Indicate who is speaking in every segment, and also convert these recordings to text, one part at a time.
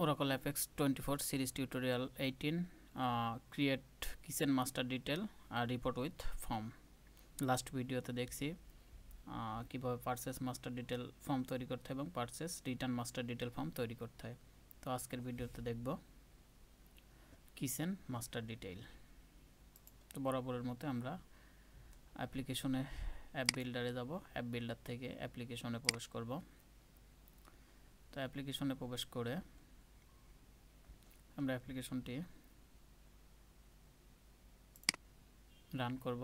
Speaker 1: Oracle Apex 24 series tutorial 18 create kitchen master detail report with form last ভিডিওতে দেখছি কিভাবে purchase master detail form তৈরি করতে হয় এবং purchase return master detail form তৈরি করতে হয়। তো আজকের ভিডিওতে দেখব কিচেন মাস্টার ডিটেল। তো বরাবরের মতো আমরা অ্যাপ্লিকেশনে অ্যাপ বিল্ডারে যাব, অ্যাপ বিল্ডার থেকে অ্যাপ্লিকেশনে প্রবেশ করব। তো অ্যাপ্লিকেশনে প্রবেশ করে আমরা অ্যাপ্লিকেশনটি রান করব।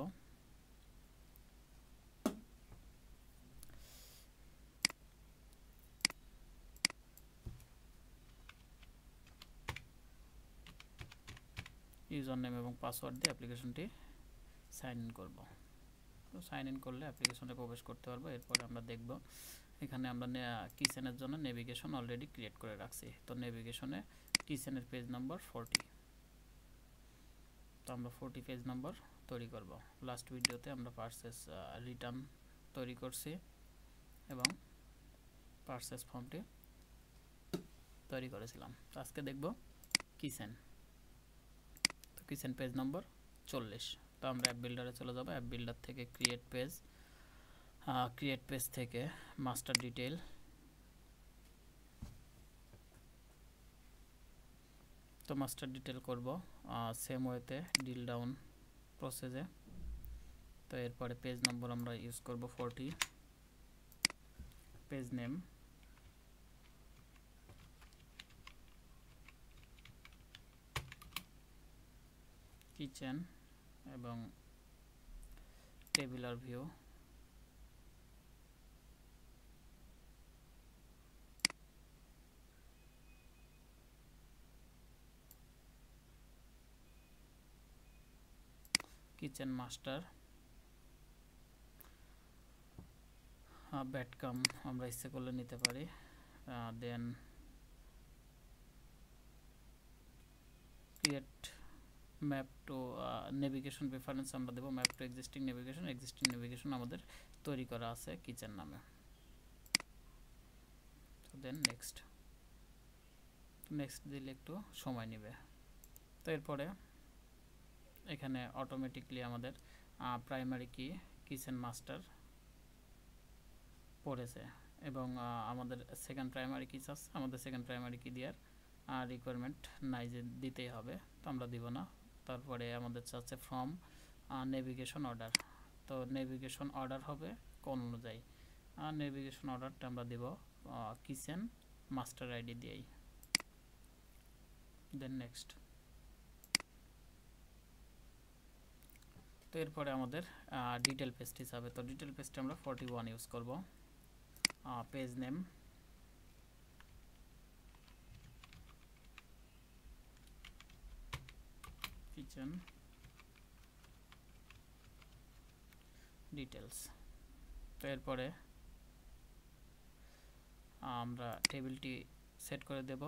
Speaker 1: ইউজার নেম এবং পাসওয়ার্ড দিয়ে অ্যাপ্লিকেশনটি সাইন ইন করব। তো সাইন ইন করলে অ্যাপ্লিকেশনে প্রবেশ করতে পারবো। এরপরে আমরা দেখব এখানে আমরা কিচেনের জন্য নেভিগেশন অলরেডি ক্রিয়েট করে রাখছি। তো নেভিগেশনে কিচেনের পেজ নাম্বার 40। তো আমরা 40 পেজ নাম্বার তৈরি করব। লাস্ট ভিডিওতে আমরা পারচেস রিটার্ন তৈরি করছি এবং পারচেস ফর্মটি তৈরি করেছিলাম। তো আজকে দেখব কিচেন। তো কিচেন পেজ নম্বর 40। তো আমরা অ্যাপ বিল্ডারে চলে যাব। অ্যাপ বিল্ডার থেকে ক্রিয়েট পেজ থেকে মাস্টার ডিটেইল, তো মাস্টার ডিটেল করব সেম ওয়েতে ডিল ডাউন প্রসেসে। তো এরপরে পেজ নম্বর আমরা ইউজ করব 40, পেজ নেম কিচেন এবং টেবিলার ভিউ, কিচেন মাস্টার, ব্যাটকাম আমরা ইচ্ছে করলে নিতে পারি। Then create map to navigation preference আমরা দেবো ম্যাপ টু এক্সিস্টিং নেভিগেশন আমাদের তৈরি করা আছে কিচেন নামে। তো দেন নেক্সট দিলে একটু সময় নেবে। তো এরপরে এখানে অটোমেটিকলি আমাদের প্রাইমারি কি কিচেন মাস্টার পড়েছে এবং আমাদের সেকেন্ড প্রাইমারি কি আছে, আমাদের সেকেন্ড প্রাইমারি কি দেওয়ার রিকোয়ারমেন্ট নাই যে দিতেই হবে, তো আমরা দিব না। তারপরে আমাদের চাচ্ছে ফ্রম নেভিগেশন অর্ডার। তো নেভিগেশন অর্ডার হবে কোন অনুযায়ী, নেভিগেশন অর্ডারটা আমরা দিব কিচেন মাস্টার আইডি দিয়েই। Then next. তো এরপরে আমাদের ডিটেল পেজটি যাবে। তো ডিটেল পেজটি আমরা 41 ইউজ করব। Page name kitchen details. তো এরপরে আমরা টেবিলটি সেট করে দেব।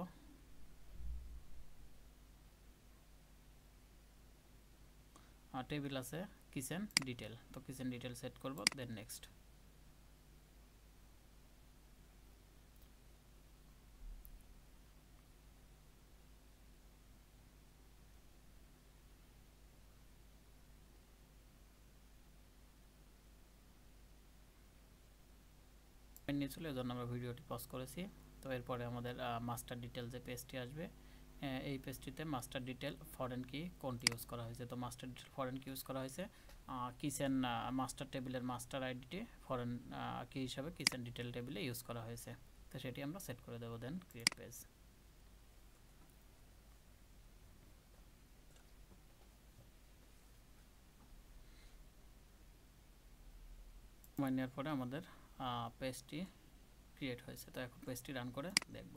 Speaker 1: টেবিল আছে কিচেন ডিটেল, তো কিচেন ডিটেল সেট করব। Then next. নিয়েছিল এই জন্য আমরা ভিডিওটি পজ করেছি। তো এরপরে আমাদের মাস্টার ডিটেল যে পেজটি আসবে, এই পেজটিতে মাস্টার ডিটেল ফরেন কি কোনটি ইউজ করা হয়েছে। তো মাস্টার ডিটেল ফরেন কি ইউজ করা হয়েছে, কিচেন মাস্টার টেবিলের মাস্টার আইডিটি ফরেন কি হিসাবে কিচেন ডিটেল টেবিলে ইউজ করা হয়েছে। তো সেটি আমরা সেট করে দেবো। দেন ক্রিয়েট পেজ। নেওয়ার পরে আমাদের পেজটি ক্রিয়েট হয়েছে। তো এখন পেজটি রান করে দেখব।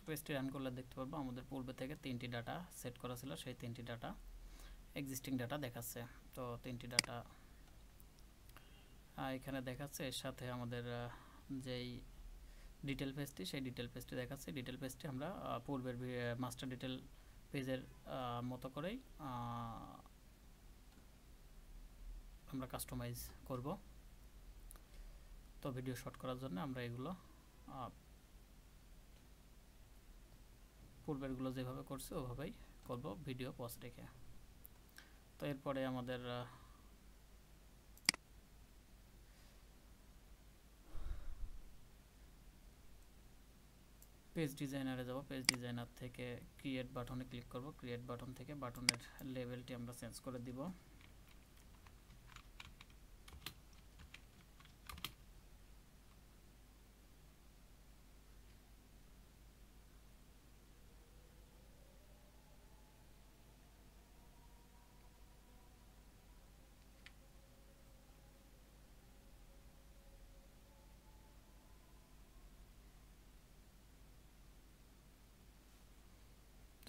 Speaker 1: পেজটি রান করলে দেখতে পারবো আমাদের পূর্বে থেকে 3টি ডাটা সেট করা ছিল, সেই 3টি ডাটা এক্সিস্টিং ডাটা দেখাচ্ছে। তো 3টি ডাটা এখানে দেখাচ্ছে, এর সাথে আমাদের যেই ডিটেল পেজটি সেই ডিটেল পেজটি দেখাচ্ছে। ডিটেল পেজটি আমরা পূর্বের মাস্টার ডিটেল পেজের মতো করেই আমরা কাস্টমাইজ করব। তো ভিডিও শর্ট করার জন্য আমরা এগুলো পূর্বেরগুলো যেভাবে করছি ওভাবেই করব ভিডিও পজ রেখে। তো এরপরে আমাদের পেজ ডিজাইনারে যাব। পেজ ডিজাইনার থেকে ক্রিয়েট বাটনে ক্লিক করব। ক্রিয়েট বাটন থেকে বাটনের লেভেলটি আমরা চেঞ্জ করে দিব।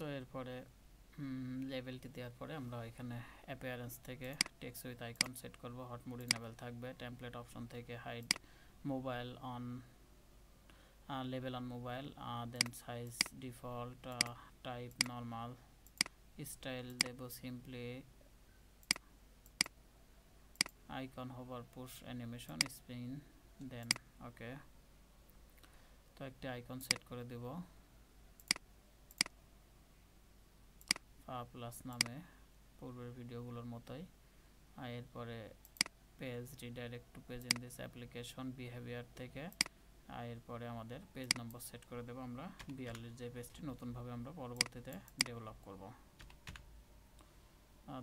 Speaker 1: তো এরপরে লেভেলটি দেওয়ার পরে আমরা এখানে অ্যাপিয়ারেন্স থেকে টেক্সট উইথ আইকন সেট করব। হট মোড ইনেবল থাকবে। টেমপ্লেট অপশন থেকে hide mobile on level on mobile, then size default, type normal, style দেব simply, icon hover push animation spin, then okay. তো একটি আইকন সেট করে দেব plus নামে, পূর্বের ভিডিওগুলোর মতোই। এরপরে page redirect to page in this application behaviour থেকে এরপরে আমাদের পেজ নম্বর সেট করে দেব আমরা 42, যে পেজটি নতুনভাবে আমরা পরবর্তীতে ডেভেলপ করব।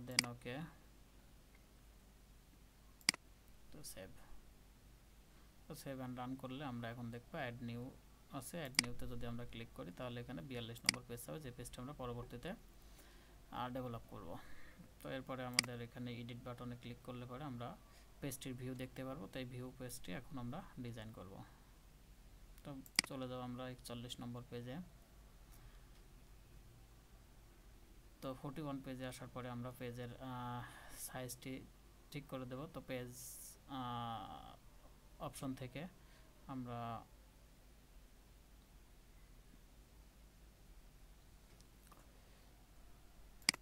Speaker 1: দেন ওকে। তো সেভ অ্যান্ড রান করলে আমরা এখন দেখবো অ্যাড নিউ আছে। অ্যাড নিউতে যদি আমরা ক্লিক করি তাহলে এখানে 42 নম্বর পেজ হবে, যে পেজটা আমরা পরবর্তীতে ডেভেলপ করব। তো এরপরে আমাদের এখানে এডিট বাটনে ক্লিক করলে পরে আমরা পেজটির ভিউ দেখতে পারবো। তাই ভিউ পেজটি এখন আমরা ডিজাইন করব। তো চলে যাব আমরা 41 নম্বর পেজে। তো 41 পেজে আসার পরে আমরা পেজের সাইজটি ঠিক করে দেব। তো পেজ অপশন থেকে আমরা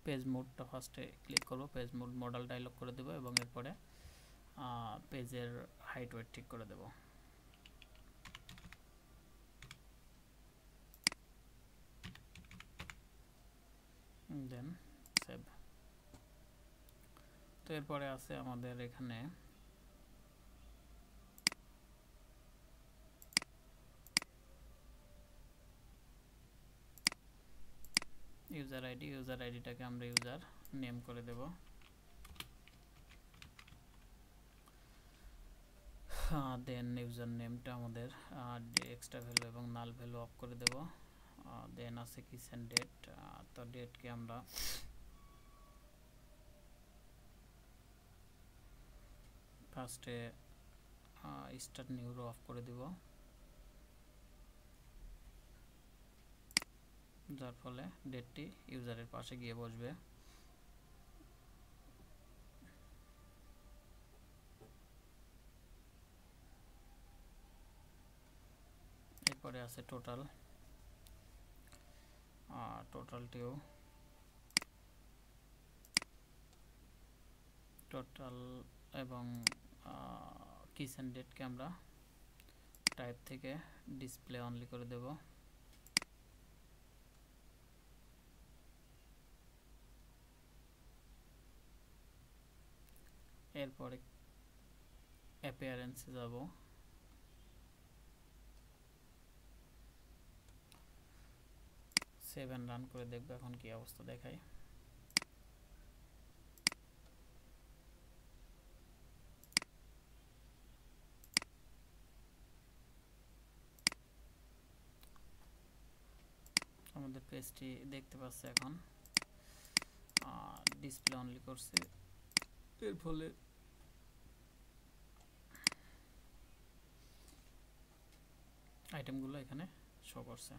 Speaker 1: পেজ মোডটা ফার্স্টে ক্লিক করব। পেজ মোড মডেল ডায়লগ করে দেব এবং এরপরে পেজের হাইট ওয়েট ঠিক করে দেব। দেন সেভ। তো এরপরে আছে আমাদের এখানে ইউজার আইডি। ইউজার আইডিটাকে আমরা ইউজার নেম করে দেব। দেন ইউজার নেমটা আমাদের এক্সট্রা ভ্যালু এবং নাল ভ্যালু অফ করে দেব। দেন আছে কিসেন ডেট। তো ডেটকে আমরা ফার্স্টে স্টার্ট নিউরো অফ করে দিব, যার ফলে ডেটটি ইউজারের পাশে গিয়ে বসবে। এরপরে আছে টোটাল। টোটালটিও টোটাল এবং কিসেন ডেটকে আমরা টাইপ থেকে ডিসপ্লে অনলি করে দেব। এরপরে অ্যাপিয়ারেন্সে যাব। সেভ এন্ড রান করে দেখব এখন কি অবস্থা দেখায়। আমাদের পেজটি দেখতে পাচ্ছে এখন ডিসপ্লে অনলি করছে, এর ফলে আইটেমগুলো এখানে শো করছে।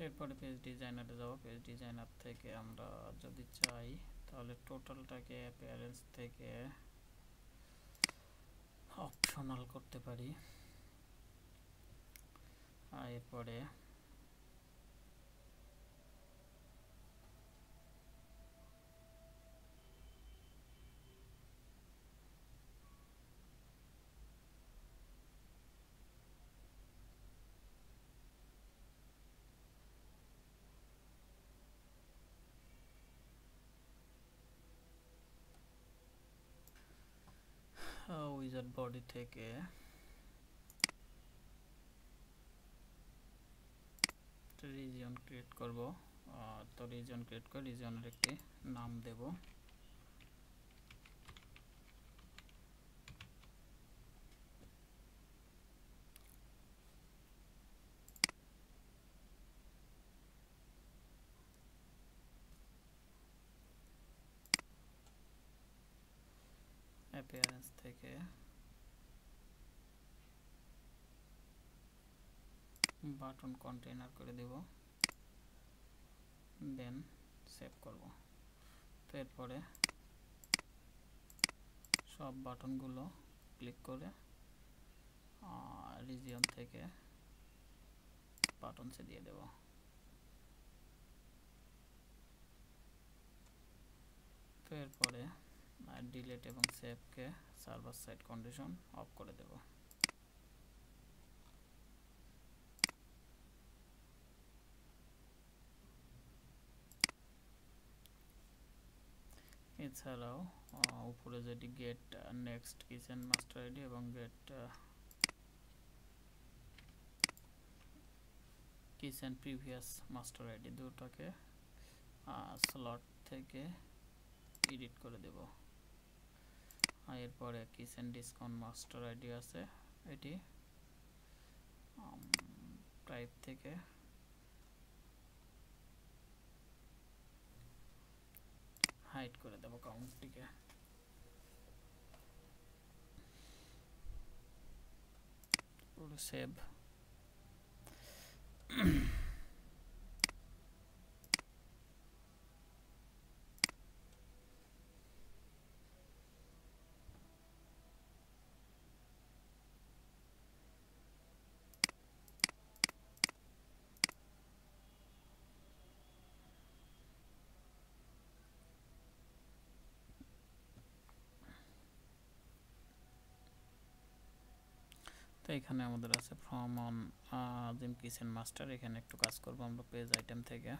Speaker 1: এরপরে পেজ ডিজাইনারে যাব। পেজ ডিজাইনার থেকে আমরা যদি চাই তাহলে টোটালটাকে অ্যাপিয়ারেন্স থেকে অপশনাল করতে পারি। এরপরে উইজার্ড বডি থেকে রিজিয়ন ক্রিয়েট করব। তো রিজিয়ন ক্রিয়েট করে রিজিয়নের একটি নাম দেব। অ্যাপিয়ারেন্স থেকে বাটন কন্টেইনার করে দেব, দেন সেভ করব। তো এরপরে সব বাটনগুলো ক্লিক করে রিজিয়ন থেকে বাটনসে দিয়ে দেব। তো এরপরে ডিলিট এবং সেভকে সার্ভার সাইড কন্ডিশন অফ করে দেব। এছাড়াও উপরে যেটি get next kitchen master ID এবং get kitchen previous master ID দুটোকে স্লট থেকে এডিট করে দেব। এরপরে কিচেন ডিসকাউন্ট মাস্টার আইডি আছে, এটি টাইপ থেকে হাইড করে দেব কাউন্টটিকে। পুরো সেভ। তো এখানে আমাদের আছে from on gym kitchen master. এখানে একটু কাজ করব আমরা পেজ আইটেম থেকে।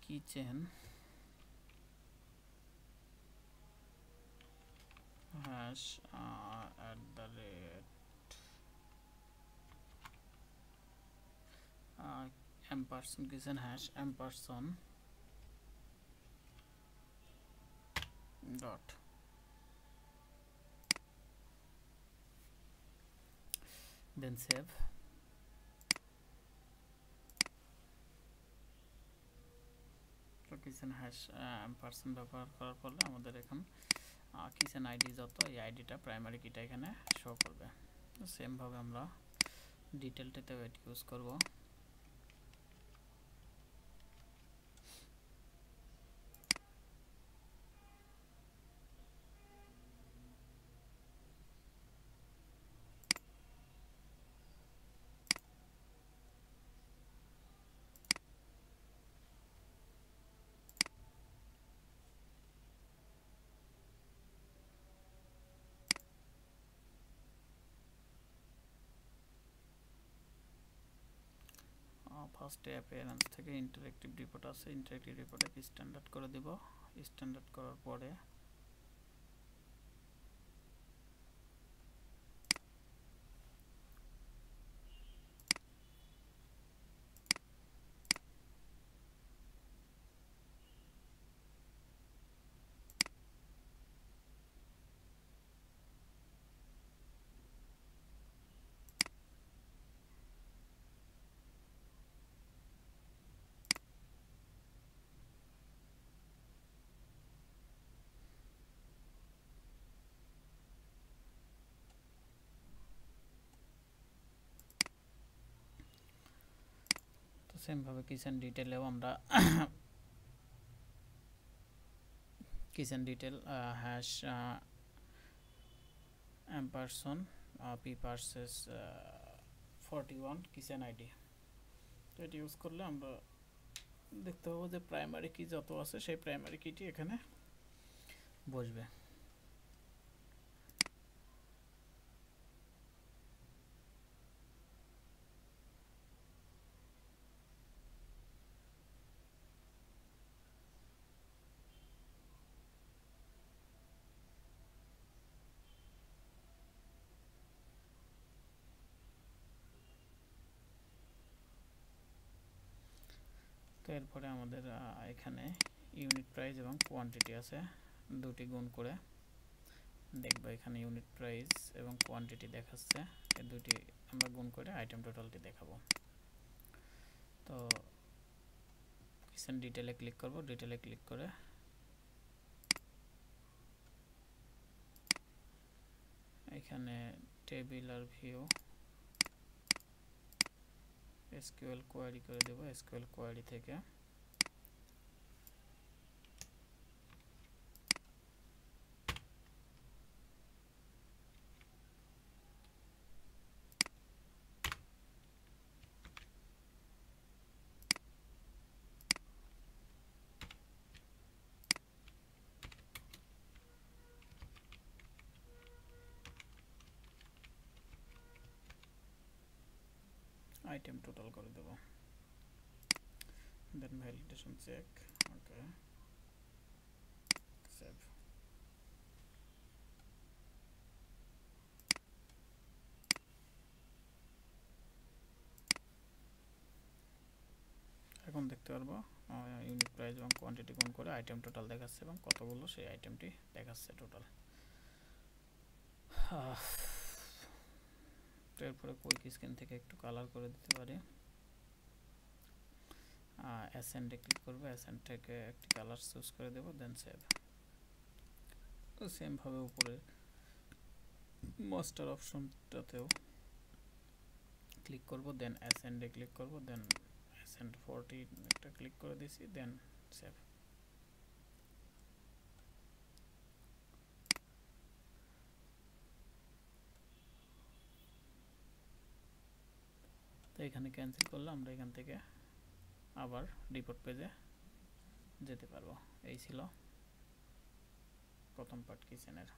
Speaker 1: Kitchen hash @ampersand kitchen hash ampersand dot then save. তো কিচেন হ্যাশ ampersand ব্যবহার করার ফলে আমাদের এখন কিচেন আইডি যত, এই আইডিটা প্রাইমারি কিটা এখানে শো করবে। সেম ভাবে আমরা ডিটেলটাতেও এটি ইউজ করব। ফার্স্টে অ্যাপিয়ারেন্স থেকে ইন্টারেক্টিভ রিপোর্ট আছে, ইন্টারেক্টিভ রিপোর্টকে স্ট্যান্ডার্ড করে দেব। স্ট্যান্ডার্ড করার পরে তো সেমভাবে কিচেন ডিটেলেও আমরা kitchen detail hash ampersand P পার্সেস 41 কিচেন আইডি। তো এটি ইউজ করলে আমরা দেখতে পাবো যে প্রাইমারি কি যত আছে সেই প্রাইমারি কিটি এখানে বসবে। তো এরপরে আমাদের এখানে ইউনিট প্রাইস এবং কোয়ান্টিটি আছে, দুটি গুণ করে দেখব। এখানে ইউনিট প্রাইস এবং কোয়ান্টিটি দেখাচ্ছে, এই দুটি আমরা গুণ করে আইটেম টোটালটি দেখাবো। তো কিচেন ডিটেলে ক্লিক করব, ডিটেলে ক্লিক করে এখানে টেবিলার ভিউ এসকিউএল কোয়ারি করে দেব। এসকিউএল কোয়ারি থেকে আইটেম টোটাল করে দেব, দেন ভ্যালিডেশন চেক, ওকে সেভ। এখন দেখতে পারবো ইউনিট প্রাইস এবং কোয়ান্টিটি গুণ করে আইটেম টোটাল দেখাচ্ছে এবং কতগুলো সেই আইটেমটি দেখাচ্ছে টোটাল। তো এরপরে কুইক স্ক্রিন থেকে একটু কালার করে দিতে পারি। অ্যাসেন্ডে ক্লিক করবো, অ্যাসেন্ড থেকে একটি কালার চুজ করে দেবো, দেন সেভ। তো সেমভাবে উপরে মাস্টার অপশনটাতেও ক্লিক করব, দেন অ্যাসেন্ডে ক্লিক করব, দেন অ্যাসেন্ড 40 একটা ক্লিক করে দিছি, দেন সেভ। তো এখানে ক্যান্সেল করলে আমরা এখান থেকে আবার রিপোর্ট পেজে যেতে পারবো। এই ছিল প্রথম পার্ট কিচেনের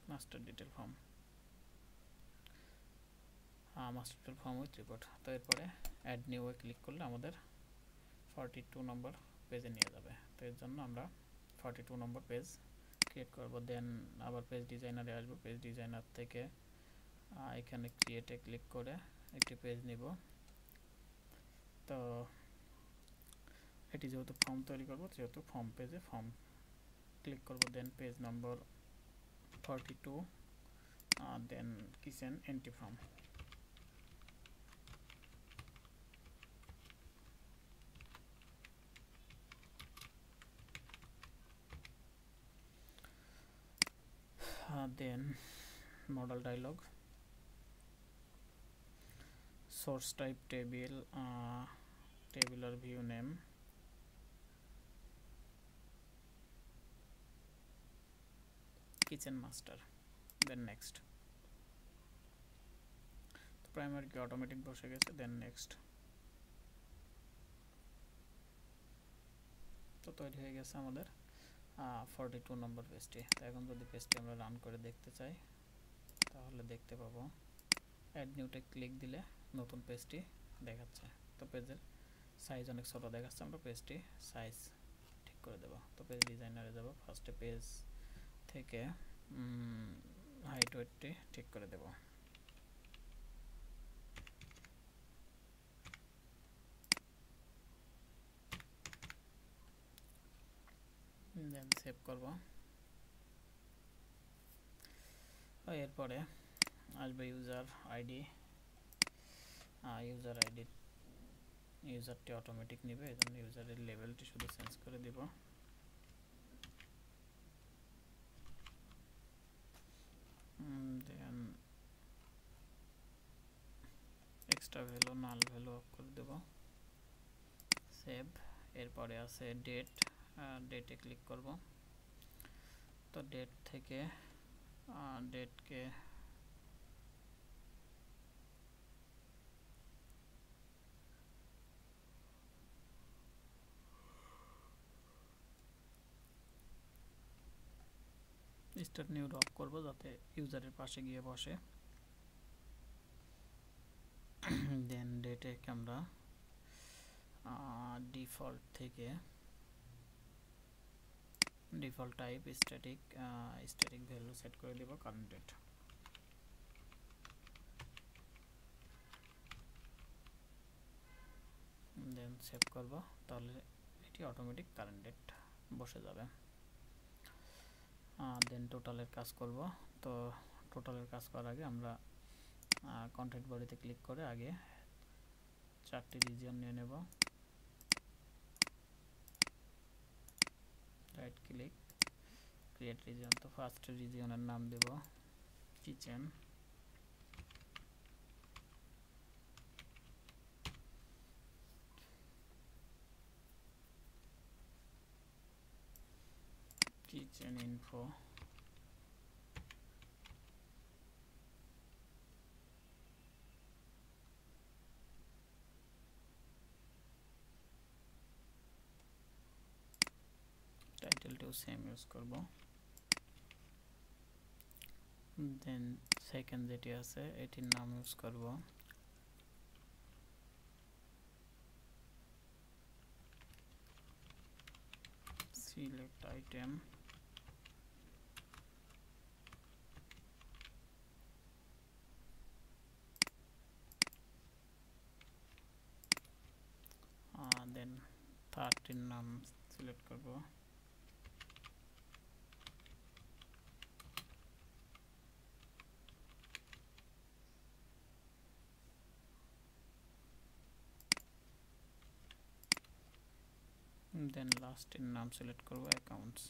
Speaker 1: master detail form, master detail form with report. তো এরপরে অ্যাড নিউ এ ক্লিক করলে আমাদের 42 নম্বর পেজে নিয়ে যাবে। তো এর জন্য আমরা 42 নম্বর পেজ ক্রিয়েট করব, দেন আবার পেজ ডিজাইনারে আসবো। পেজ ডিজাইনার থেকে এখানে ক্রিয়েটে ক্লিক করে একটি পেজ নিব। তো এটি যেহেতু ফর্ম তৈরি করব, যেহেতু ফর্ম পেজে ফর্ম ক্লিক করব, then page number 42, then kitchen entry form. Then model dialog, source type table, tabular view name, kitchen master, then next। তো প্রাইমারি কি অটোমেটিক বসে গেছে, দেন নেক্সট। তো তৈরি হয়ে গেছে আমাদের 42 নম্বর পেজটি। তো এখন যদি পেজটি আমরা রান করে দেখতে চাই তাহলে দেখতে পাবো অ্যাড নিউতে ক্লিক দিলে নতুন পেজটি দেখাচ্ছে। তো পেজের সাইজ অনেক ছোটো দেখাচ্ছে, আমরা পেজটি সাইজ ঠিক করে দেব। তো পেজ ডিজাইনারে যাব, ফার্স্টে পেজ থেকে হাইট ওয়েটটি ঠিক করে দেব। দেন সেভ করব। এরপরে আসবে ইউজার আইডি। ইউজারটি অটোমেটিক নেবে, এই জন্য ইউজারের লেভেলটি শুধু চেঞ্জ করে দিব। Then extra value null value off করে দেব, সেভ। এরপরে আছে ডেটে ক্লিক করব। তো ডেট থেকে ডেটকে স্টার্ট নিউ অফ করব যাতে ইউজারের পাশে গিয়ে বসে। দেন ডেটে আমরা ডিফল্ট থেকে default type static value set করে দেব কারেন্ট ডেট। দেন সেভ করব, তাহলে এটি অটোমেটিক কারেন্ট ডেট বসে যাবে। দেন টোটালের কাজ করব। তো টোটালের কাজ করার আগে আমরা কন্টেন্ট বডিতে ক্লিক করে আগে 4টি রিজিয়ন নিয়ে নেব। Right click, create region. তো ফার্স্ট রিজিয়নের নাম দেব কিচেন। Kitchen info. টাইটেলটিও সেম ইউজ করব। দেন সেকেন্ড যেটি আছে এটির নাম ইউজ করব সিলেক্ট আইটেম। দেন থার্ডটির নাম সিলেক্ট করব দেন লাস্টের নাম সিলেক্ট করব accounts.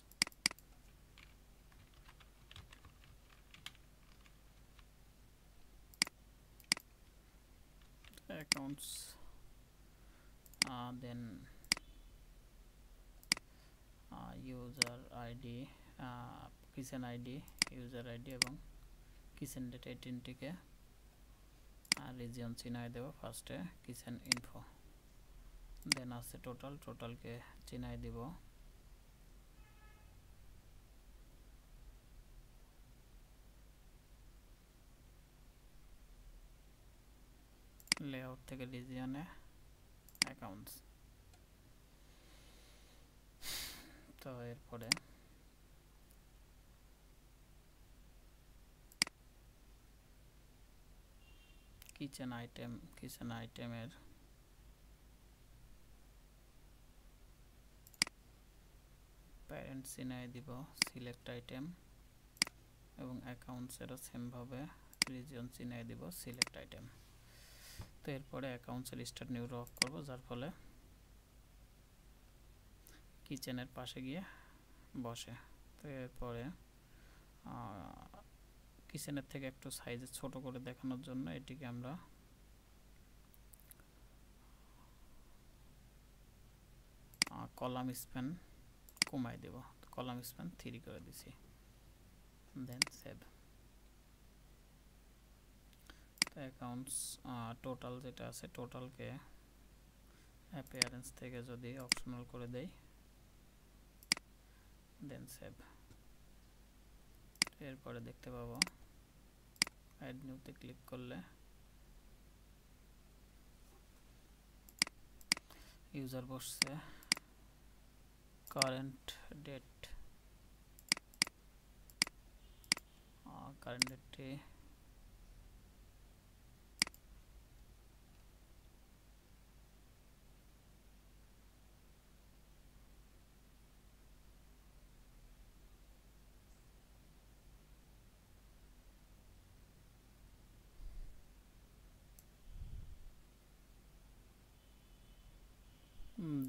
Speaker 1: Then user ID, kitchen ID, user ID এবং কিচেন ডেট এই তিনটিকে রিজিয়ন চিনাই দেব। ফার্স্টে কিচেন ইনফো। দেন আছে টোটালকে চিনাই দিব লেআউট থেকে রিজিয়নে অ্যাকাউন্টস। তো এরপরে কিচেন আইটেমের প্যারেন্ট চিনাই দিব সিলেক্ট আইটেম এবং অ্যাকাউন্টসেরও সেমভাবে রিজিয়ন চিনাই দিব সিলেক্ট আইটেম। তো এরপরে অ্যাকাউন্টসের স্টার্ট নিউ অফ করব, যার ফলে কিচেনের পাশে গিয়ে বসে। তো এরপরে কিচেনের থেকে একটু সাইজে ছোট করে দেখানোর জন্য এটিকে আমরা কলাম স্প্যান কমাই দেব। কলাম স্প্যান 3 করে দিছি। দেন সেভ। তো অ্যাকাউন্টস টোটাল যেটা আছে টোটালকে অ্যাপিয়ারেন্স থেকে যদি অপশনাল করে দেই, দেন সেভ। এরপরে দেখতে পাবো অ্যাড নিউতে ক্লিক করলে ইউজার বসছে কারেন্ট ডেট, কারেন্ট ডেটটি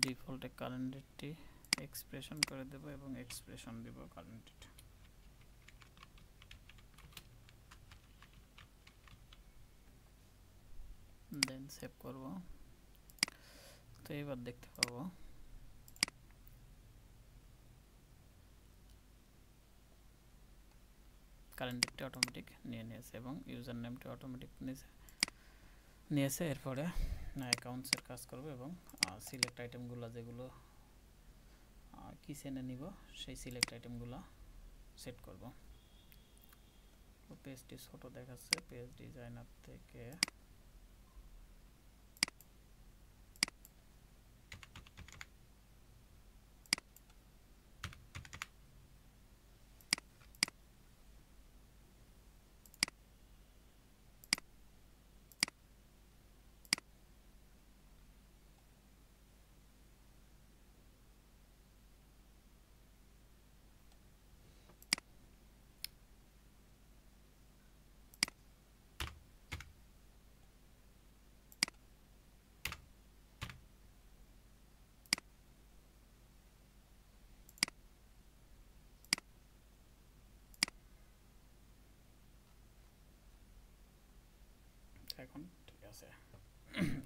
Speaker 1: ডিফল্টে কারেন্ট ডেটটি এক্সপ্রেশন করে দেব এবং এক্সপ্রেশন দিব কারেন্ট ডেট। দেন সেভ করব। তো এবার দেখতে পাবো কারেন্ট ডেটটি অটোমেটিক নিয়ে নিয়েছে এবং ইউজার নেমটি অটোমেটিক নিয়েছে। এরপরে অ্যাকাউন্টসের কাজ করব এবং সিলেক্ট আইটেমগুলো যেগুলো কিচেনে নিব সেই সিলেক্ট আইটেমগুলো সেট করব। পেজটি ছোট দেখাচ্ছে, পেজ ডিজাইনার থেকে এখন ঠিক আছে।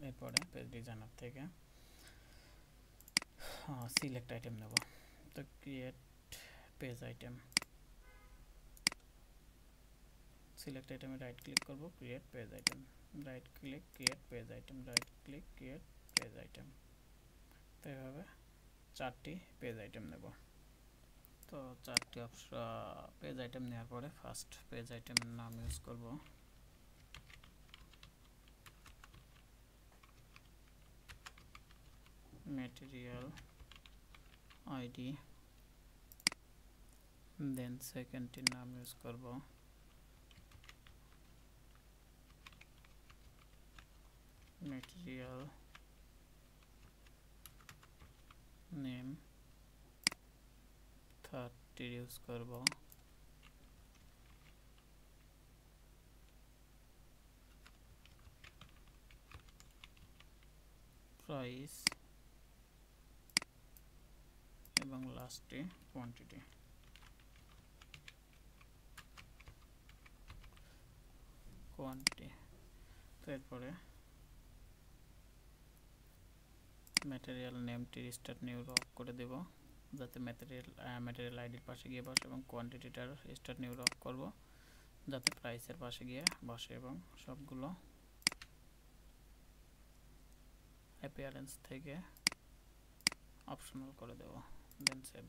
Speaker 1: এরপরে পেজ ডিজাইনার থেকে সিলেক্ট আইটেম নেব। তো ক্রিয়েট পেজ আইটেম, সিলেক্ট আইটেমে রাইট ক্লিক করব, create page item, right click create page item, right click create page item. তো এভাবে 4টি পেজ আইটেম নেব। তো 4টি পেজ আইটেম নেওয়ার পরে ফার্স্ট পেজ আইটেমের নাম ইউজ করব ম্যাটেরিয়াল আইডি। দেন সেকেন্ডটির নাম ইউজ করব ম্যাটেরিয়াল নেম। থার্ডটির ইউজ করব প্রাইস এবং লাস্টে কোয়ান্টিটি। তো এরপরে ম্যাটেরিয়াল নেমটি স্টার্ট নিউ রক করে দেব যাতে ম্যাটেরিয়াল আইডির পাশে গিয়ে বসে, এবং কোয়ান্টিটিটার স্টার্ট নিউ রক করব যাতে প্রাইসের পাশে গিয়ে বসে, এবং সবগুলো অ্যাপিয়ারেন্স থেকে অপশনাল করে দেব। দেন সেভ।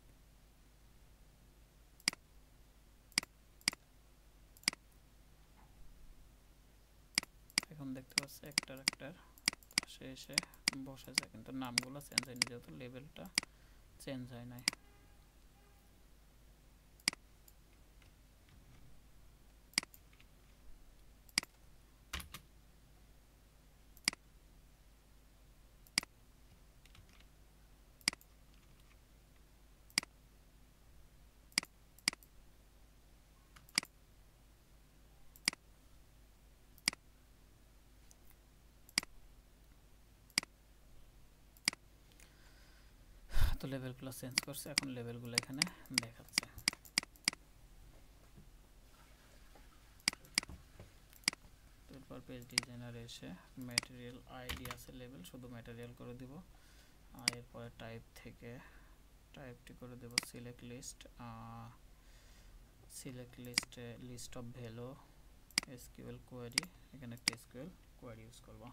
Speaker 1: এখন দেখতে পাচ্ছি একটার পাশে এসে বসেছে, কিন্তু নামগুলো চেঞ্জ হয়নি যেহেতু লেভেলটা চেঞ্জ হয় নাই। তো লেভেলগুলো চেঞ্জ করছে, এখন লেভেলগুলো এখানে দেখাচ্ছে। এরপর পেজ ডিজাইনারে এসে ম্যাটেরিয়াল আইডি আছে লেভেল, শুধু ম্যাটেরিয়াল করে দিব। আর এরপরে টাইপ থেকে টাইপটি করে দেব সিলেক্ট লিস্টে list of value SQL query. এখানে একটা এসকিউএল কোয়েরি ইউজ করব।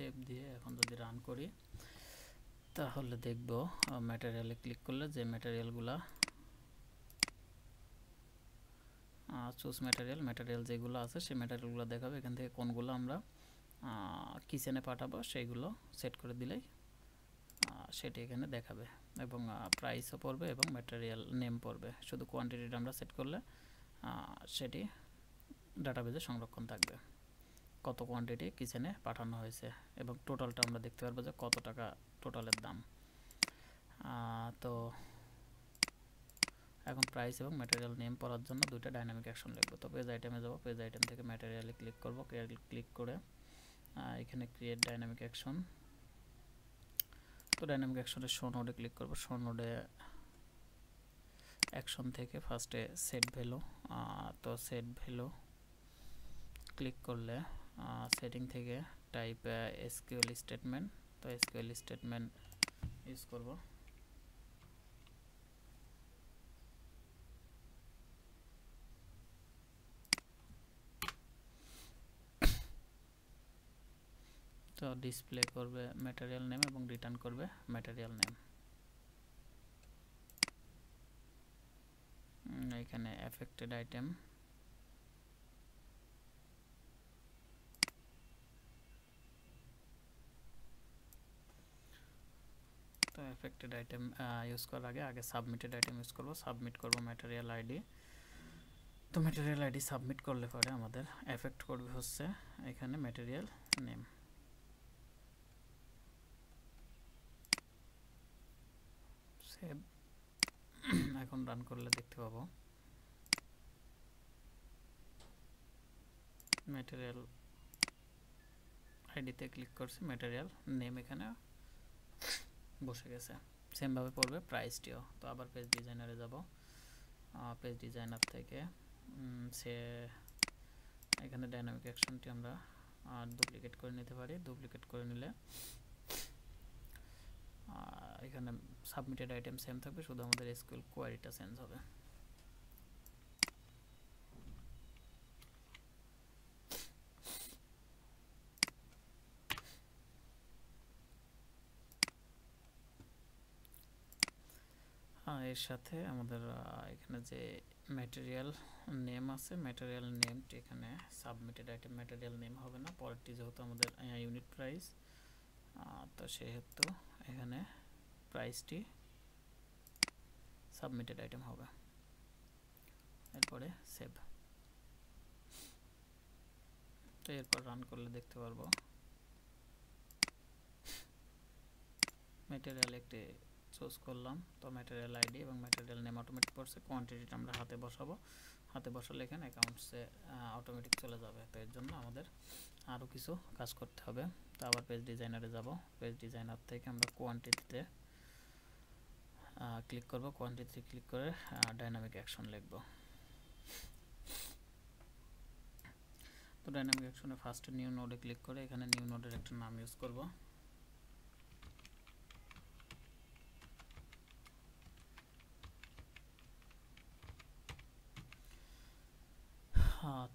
Speaker 1: সেভ দিয়ে এখন যদি রান করি তাহলে দেখব ম্যাটেরিয়ালে ক্লিক করলে যে ম্যাটেরিয়ালগুলা চুজ ম্যাটেরিয়াল যেগুলো আছে সেই ম্যাটেরিয়ালগুলো দেখাবে। এখান থেকে কোনগুলো আমরা কিচেনে পাঠাবো সেইগুলো সেট করে দিলেই সেটা এখানে দেখাবে এবং প্রাইসও পড়বে এবং ম্যাটেরিয়াল নেম পড়বে। শুধু কোয়ান্টিটিটা আমরা সেট করলে সেটি ডাটাবেজে সংরক্ষণ থাকবে, কত কোয়ান্টিটি কিচেনে পাঠানো হয়েছে এবং টোটালটা আমরা দেখতে পারবো যে কত টাকা টোটালের দাম। তো এখন প্রাইস এবং ম্যাটেরিয়াল নেম পড়ার জন্য দুইটা ডাইনামিক অ্যাকশন লিখবো। তো পেজ আইটেমে যাব, পেজ আইটেম থেকে ম্যাটেরিয়ালে ক্লিক করব, ক্লিক করে এখানে ক্রিয়েট ডাইনামিক অ্যাকশন। তো ডাইনামিক অ্যাকশনে শো নোডে ক্লিক করব। শো নোডে অ্যাকশন থেকে ফার্স্টে সেট ভ্যালু, তো সেট ভ্যালু ক্লিক করলে সেটিং থেকে টাইপ এসকিউএল স্টেটমেন্ট, তো এসকিউএল স্টেটমেন্ট ইউজ করব। তো ডিসপ্লে করবে ম্যাটেরিয়াল নেম এবং রিটার্ন করবে ম্যাটেরিয়াল নেম। এখানে এফেক্টেড আইটেম, তো এফেক্টেড আইটেম ইউজ করার আগে সাবমিটেড আইটেম ইউজ করব। সাবমিট করব ম্যাটেরিয়াল আইডি। তো ম্যাটেরিয়াল আইডি সাবমিট করলে পরে আমাদের এফেক্ট করবে হচ্ছে এখানে ম্যাটেরিয়াল নেম। সেভ। এখন রান করলে দেখতে পাবো ম্যাটেরিয়াল আইডিতে ক্লিক করছি, ম্যাটেরিয়াল নেম এখানে বসে গেছে। সেমভাবে পড়বে প্রাইসটিও। তো আবার পেজ ডিজাইনারে যাব, পেজ ডিজাইনার থেকে সে এখানে ডাইনামিক অ্যাকশনটি আমরা ডুপ্লিকেট করে নিতে পারি। ডুপ্লিকেট করে নিলে এখানে সাবমিটেড আইটেম সেম থাকবে, শুধু আমাদের এসকিউএল কোয়ারিটা চেঞ্জ হবে। এর সাথে আমাদের এখানে যে ম্যাটেরিয়াল নেম আছে, ম্যাটেরিয়াল নেমটি এখানে সাবমিটেড আইটেম ম্যাটেরিয়াল নেম হবে না, পরেরটি যেহেতু আমাদের ইউনিট প্রাইস, তো সেহেতু এখানে প্রাইসটি সাবমিটেড আইটেম হবে। এরপরে সেভ। তো এরপর রান করলে দেখতে পারবো ম্যাটেরিয়াল একটি চুজ করলাম। তো ম্যাটেরিয়াল আইডি এবং ম্যাটেরিয়াল নেম অটোমেটিক পড়ছে। কোয়ান্টিটিটা আমরা হাতে বসাবো, হাতে বসালে এখানে অ্যাকাউন্টসে অটোমেটিক চলে যাবে। তো এর জন্য আমাদের আরও কিছু কাজ করতে হবে। তো আবার পেজ ডিজাইনারে যাব, পেজ ডিজাইনার থেকে আমরা কোয়ান্টিটিতে ক্লিক করব। কোয়ান্টিটি ক্লিক করে ডাইনামিক অ্যাকশন লিখব। তো ডাইনামিক অ্যাকশনে ফার্স্ট নিউ নোডে ক্লিক করে এখানে নিউ নোডের একটা নাম ইউজ করব।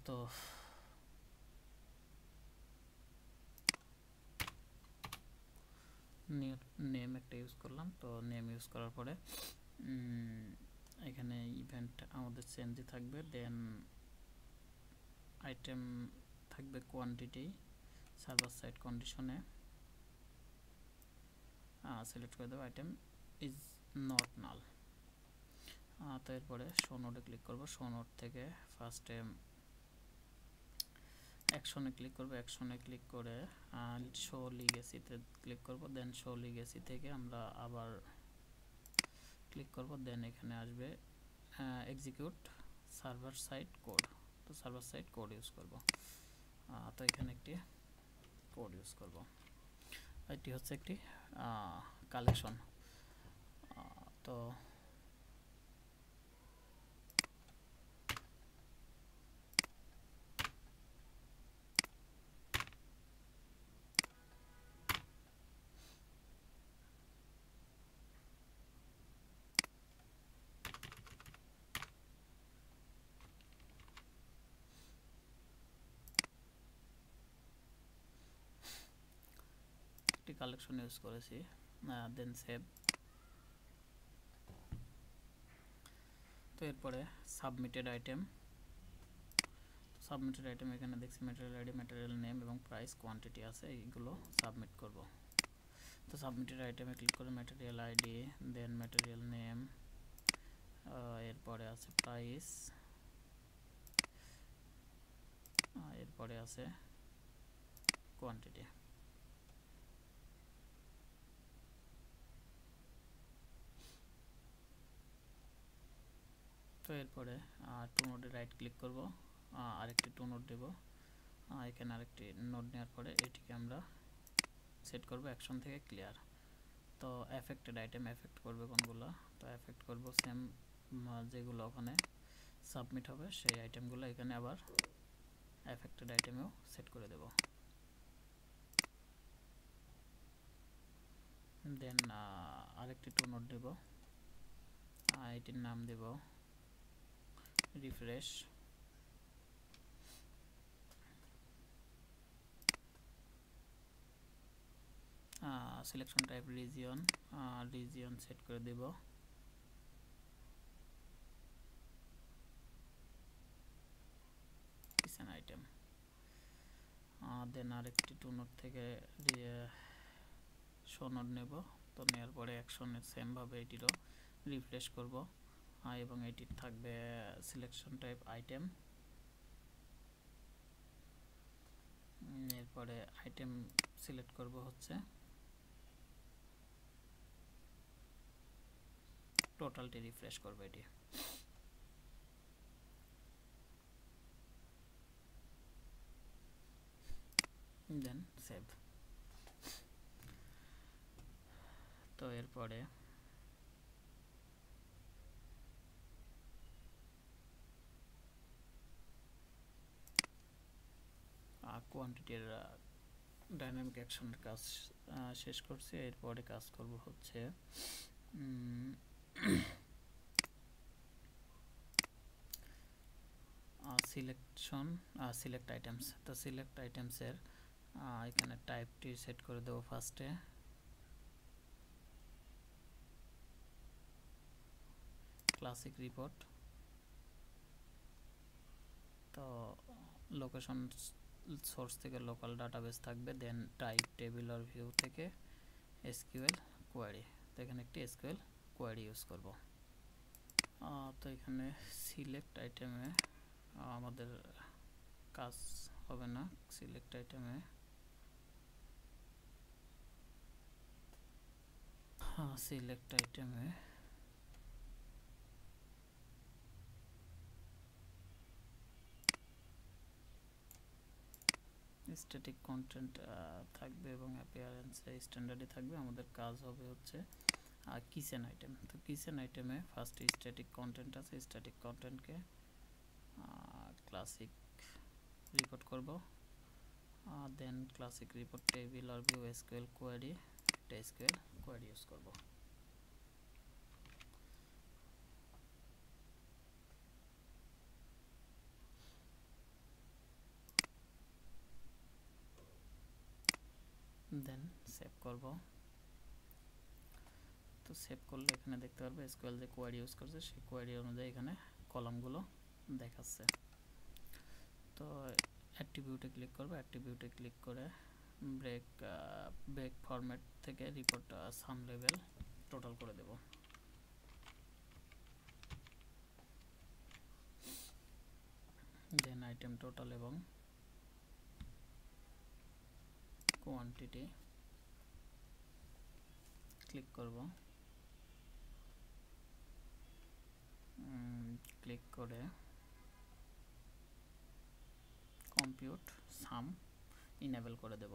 Speaker 1: তো নেম একটা ইউজ করলাম। তো নেম ইউজ করার পরে এখানে ইভেন্ট আমাদের চেঞ্জই থাকবে, দেন আইটেম থাকবে কোয়ান্টিটি, সার্ভার সাইড কন্ডিশনে সিলেক্ট করে দেবো আইটেম ইজ নট নাল। তো এরপরে শো নোডে ক্লিক করব। শো নোড থেকে ফার্স্টে অ্যাকশনে ক্লিক করব। অ্যাকশনে ক্লিক করে শো লিগেসিতে ক্লিক করব। দেন শো লিগেসি থেকে আমরা আবার ক্লিক করব। দেন এখানে আসবে এক্সিকিউট সার্ভার সাইড কোড। তো সার্ভার সাইড কোড ইউজ করব। তো এখানে একটি কোড ইউজ করব। এটি হচ্ছে একটি কালেকশন। তো কালেকশন ইউজ করেছি। দেন সেভ। তো এরপরে সাবমিটেড আইটেম এখানে দেখছি ম্যাটেরিয়াল আইডি, ম্যাটেরিয়াল নেম এবং প্রাইস, কোয়ান্টিটি আছে, এইগুলো সাবমিট করব। তো সাবমিটেড আইটেমে ক্লিক করে ম্যাটেরিয়াল আইডি, দেন ম্যাটেরিয়াল নেম, এরপরে আছে প্রাইস, এরপরে আছে কোয়ান্টিটি। তো এরপরে টু নোডে রাইট ক্লিক করব, আরেকটি টু নোড দেব। এখানে আরেকটি নোড নেওয়ার পরে এটিকে আমরা সেট করব অ্যাকশন থেকে ক্লিয়ার। তো এফেক্টেড আইটেম এফেক্ট করবে কোনগুলো, তো এফেক্ট করব সেম যেগুলো ওখানে সাবমিট হবে সেই আইটেমগুলো এখানে আবার এফেক্টেড আইটেমেও সেট করে দেব। দেন আরেকটি টু নোড দেব, এটির নাম দেব refresh. Selection type region, region set করে দেব। Kitchen item. দেন আরেকটি টু নোড থেকে শো নোড নেব। তো নেওয়ার পরে অ্যাকশনের সেমভাবে এটিরও রিফ্রেশ করব, এবং এটির থাকবে সিলেকশন টাইপ আইটেম। এরপরে আইটেম সিলেক্ট করব হচ্ছে টোটালটি রিফ্রেশ করবে এটি। দেন সেভ। তো এরপরে কোয়ান্টিটির ডাইনামিক অ্যাকশনের কাজ শেষ করছি। এরপরে কাজ করব হচ্ছে সিলেক্ট আইটেমস। তো সিলেক্ট আইটেমসের এখানে টাইপটি সেট করে দেবো ফার্স্টে। Classic report. তো লোকেশন সোর্স থেকে লোকাল ডাটাবেস থাকবে, দেন টাইপ টেবিল অর ভিউ থেকে এসকিউএল কোয়ারি। তো এখানে একটি এসকিউএল কোয়ারি ইউজ করব। তো এখানে সিলেক্ট আইটেমে আমাদের কাজ হবে না। সিলেক্ট আইটেমে স্ট্যাটিক কন্টেন্ট থাকবে এবং অ্যাপিয়ারেন্সে স্ট্যান্ডার্ডই থাকবে। আমাদের কাজ হবে হচ্ছে কিচেন আইটেম। তো কিচেন আইটেমে ফার্স্ট স্ট্যাটিক কন্টেন্ট আছে, স্ট্যাটিক কন্টেন্টকে ক্লাসিক রিপোর্ট করব। দেন ক্লাসিক রিপোর্ট টেবিল আর ভিউ এসকিউএল কোয়ারি, এটা এসকিউএল কোয়ারি ইউজ করব। দেন সেভ করব। তো সেভ করলে এখানে দেখতে পারবে এসকিউএল যে কোয়ারি ইউজ করছে সেই কোয়ারি অনুযায়ী এখানে কলামগুলো দেখাচ্ছে। তো অ্যাট্রিবিউটে ক্লিক করব, অ্যাট্রিবিউটে ক্লিক করে ব্রেক ফরম্যাট থেকে রিপোর্ট সাম লেভেল টোটাল করে দেব। দেন আইটেম টোটাল এবং কোয়ান্টিটি ক্লিক করব, ক্লিক করে কম্পিউট সাম ইনেবল করে দেব।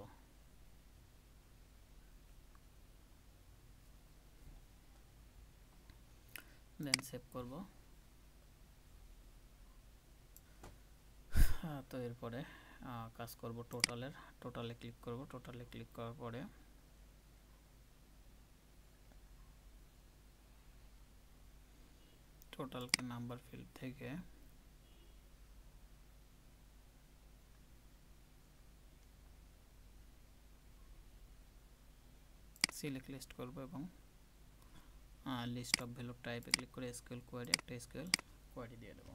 Speaker 1: দেন সেভ করব। তো এরপরে কাজ করব টোটালে ক্লিক করব। টোটালে ক্লিক করার পরে টোটালকে নাম্বার ফিল্ড থেকে সিলেক্ট লিস্ট করব এবং লিস্ট অফ ভ্যালু টাইপে ক্লিক করে এসকিউএল কোয়ারি একটা এসকিউএল কোয়ারি দিয়ে দেব।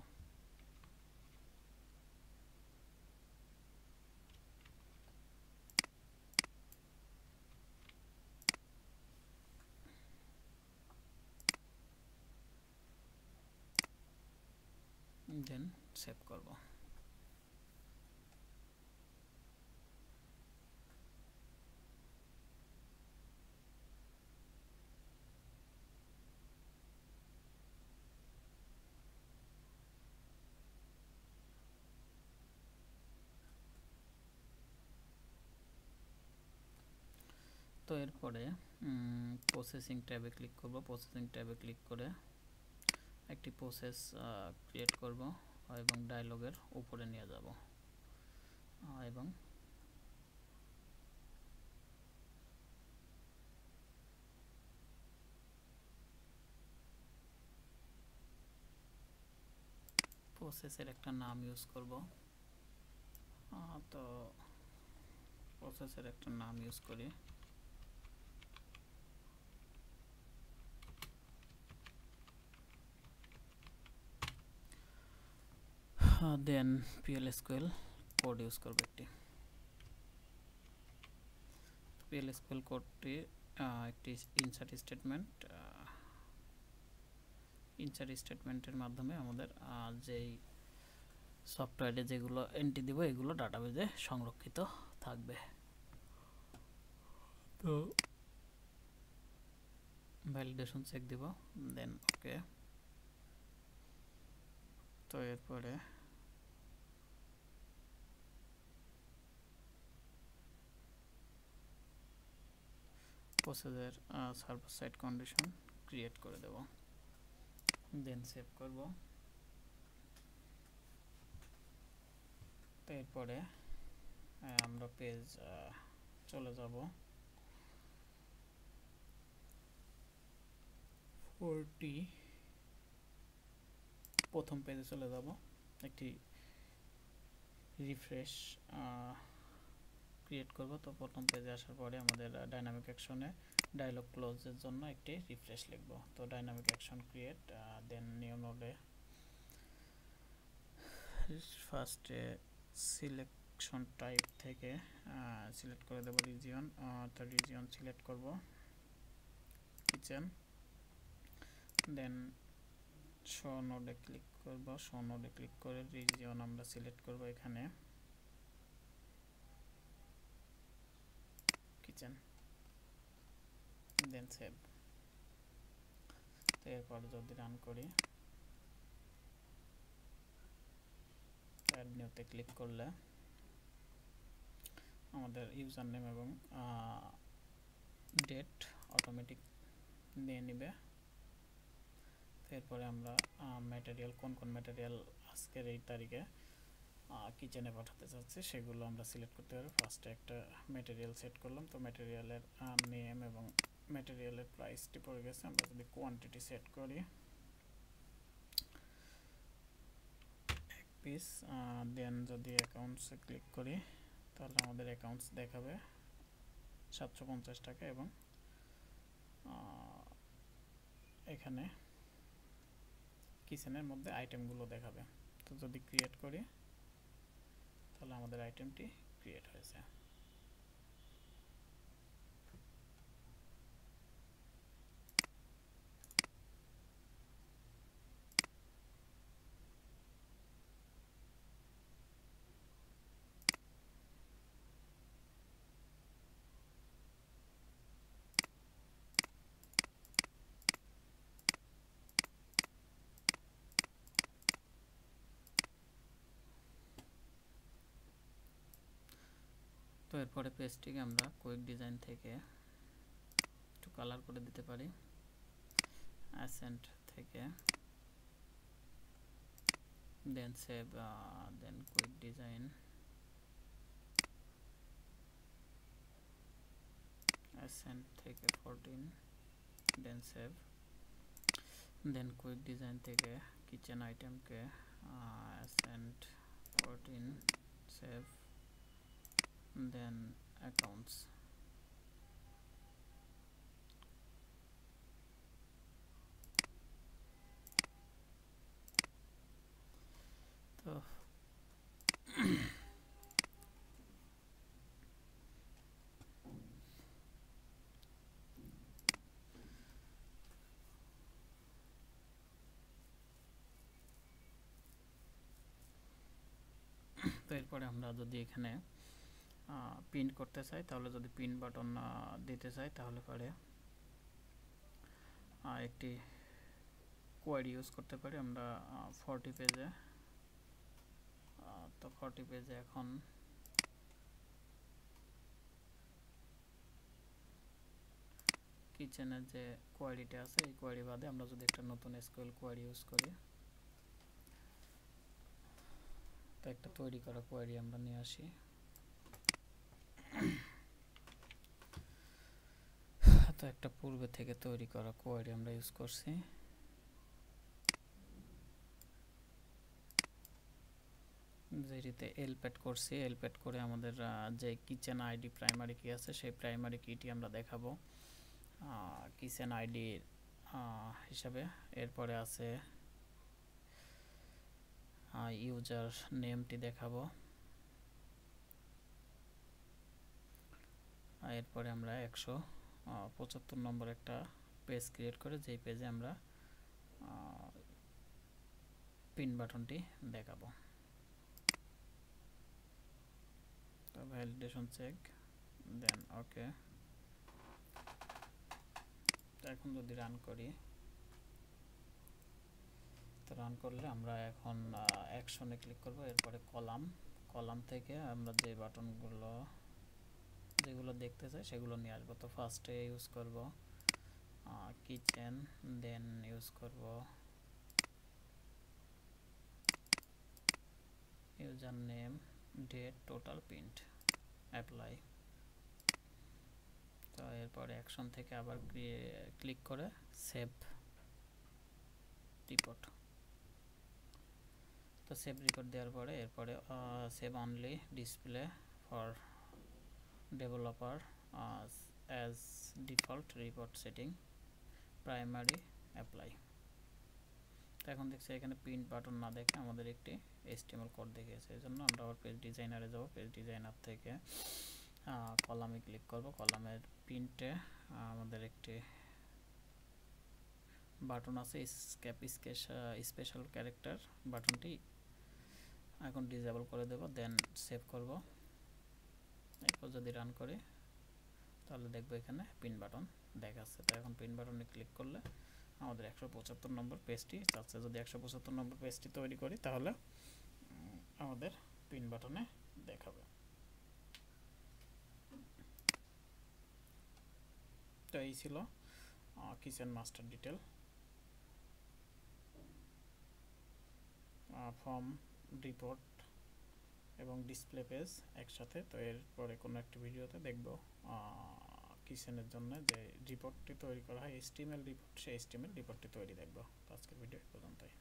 Speaker 1: দেন সেভ করব। তো এরপরে প্রসেসিং ট্যাবে ক্লিক করব। প্রসেসিং ট্যাবে ক্লিক করে একটি প্রসেস ক্রিয়েট করব এবং ডায়লগের উপরে নিয়ে যাব এবং প্রসেসের একটা নাম ইউজ করব। তো প্রসেসের একটা নাম ইউজ করি। দেন PL/SQL কোড ইউজ করব একটি। PL/SQL কোডটি একটি ইনসার্ট স্টেটমেন্টের মাধ্যমে আমাদের যেই সফটওয়্যারে যেগুলো এন্ট্রি দিব এগুলো ডাটাবেজে সংরক্ষিত থাকবে। তো ভ্যালিডেশন চেক দিব, দেন ওকে। তো এরপরে প্রসেসের সার্ভার সাইড কন্ডিশন ক্রিয়েট করে দেব, দেন সেভ করব। তো এরপরে আমরা পেজ চলে যাব 40 প্রথম পেজে চলে যাব। একটি রিফ্রেশ ক্রিয়েট করব। তো প্রথম পেজে আসার পরে আমাদের ডাইনামিক অ্যাকশনে ডায়লগ ক্লোজের জন্য একটি রিফ্রেশ লিখব। তো ডাইনামিক অ্যাকশন ক্রিয়েট, দেন নিউ নোডে ফার্স্টে সিলেকশন টাইপ থেকে সিলেক্ট করে দেব রিজিয়ন। তো রিজিয়ন সিলেক্ট করব কিচেন, দেন শো নোডে ক্লিক করব। শো নোডে ক্লিক করে রিজিয়ন আমরা সিলেক্ট করব এখানে কিচেন, দেন সেভ। তো এরপর যদি রান করি, অ্যাড নিউতে ক্লিক করলে আমাদের ইউজার নেম এবং ডেট অটোমেটিক নিয়ে নিবে। এরপরে আমরা ম্যাটেরিয়াল কোন ম্যাটেরিয়াল আজকের এই তারিখে কিচেনে পাঠাতে চাচ্ছি সেগুলো আমরা সিলেক্ট করতে পারি। ফার্স্টে একটা ম্যাটেরিয়াল সেট করলাম। তো ম্যাটেরিয়ালের নেম এবং ম্যাটেরিয়ালের প্রাইসটি পড়ে গেছে। আমরা যদি কোয়ান্টিটি সেট করি 1 পিস, দেন যদি অ্যাকাউন্টসে ক্লিক করি তাহলে আমাদের অ্যাকাউন্টস দেখাবে 750 টাকা এবং এখানে কিচেনের মধ্যে আইটেমগুলো দেখাবে। তো যদি ক্রিয়েট করি তাহলে আমাদের আইটেমটি ক্রিয়েট হয়েছে। তো এরপরে পেজটিকে আমরা কুইক ডিজাইন থেকে একটু কালার করে দিতে পারি। অ্যাসেন্ট থেকে দেন সেভ, দেন কুইক ডিজাইন, অ্যাসেন্ট থেকে 14, দেন সেভ। দেন কুইক ডিজাইন থেকে কিচেন আইটেমকে অ্যাসেন্ট 14, সেভ, দেন অ্যাকাউন্টস, তো এরপরে আমরা যদি এখানে পিন করতে চাই, তাহলে যদি পিন বাটন দিতে চাই তাহলে পরে একটি কোয়ারি ইউজ করতে পারি আমরা 40 পেজে। তো 40 পেজে এখন কিচেনের যে কোয়ারিটা আছে এই কোয়ারি বাদে আমরা যদি একটা নতুন এসকিউএল কোয়ারি ইউজ করি, তো একটা তৈরি করা কোয়ারি আমরা নিয়ে আসি। তো একটা পূর্বে থেকে তৈরি করা কোয়ারি আমরা ইউজ করছি। যেটিতে এলপ্যাড করছি, এলপ্যাড করে আমাদের যে কিচেন আইডি প্রাইমারি কি আছে সেই প্রাইমারি কিটি আমরা দেখাবো কিচেন আইডি হিসাবে। এরপরে আছে ইউজার নেমটি দেখাবো। এরপরে আমরা 175 নম্বর একটা পেজ ক্রিয়েট করে যেই পেজে আমরা পিন বাটনটি দেখাবো। তো ভ্যালিডেশন চেক, দেন ওকে। তো এখন যদি রান করি, তো রান করলে আমরা এখন অ্যাকশনে ক্লিক করব। এরপরে কলাম থেকে আমরা যে বাটনগুলো যেগুলো দেখতে চাই সেগুলো নিয়ে আসবো। তো ফার্স্টে ইউজ করব কিচেন, দেন ইউজ করব user name, date, total, print, apply. তো এরপরে অ্যাকশন থেকে আবার ক্লিক করে সেভ রিপোর্ট। তো সেভ রিপোর্ট দেওয়ার পরে এরপরে save only display for developer as default report setting primary apply. তো এখন দেখছি এখানে প্রিন্ট বাটন না দেখে আমাদের একটি HTML কোড দেখিয়েছে। এই জন্য আমরা আবার পেজ ডিজাইনারে যাব। পেজ ডিজাইনার থেকে কলামে ক্লিক করব। কলামের প্রিন্টে আমাদের একটি বাটন আছে স্পেশাল ক্যারেক্টার, বাটনটি এখন ডিসেবল করে দেব, দেন সেভ করব। এরপর যদি রান করি তাহলে দেখব এখানে পিন বাটন দেখাচ্ছে। তো এখন পিন বাটনে ক্লিক করলে আমাদের 175 নম্বর পেজটি চাচ্ছে। যদি 175 নম্বর পেজটি তৈরি করি তাহলে আমাদের পিন বাটনে দেখাবে। তো এই ছিল kitchen master detail form, report এবং ডিসপ্লে পেজ একসাথে। তো এরপরে কোনো একটি ভিডিওতে দেখব কিচেনের জন্য যে রিপোর্টটি তৈরি করা হয় HTML রিপোর্ট, সেই HTML রিপোর্টটি তৈরি দেখব। তো আজকের ভিডিও পর্যন্তই।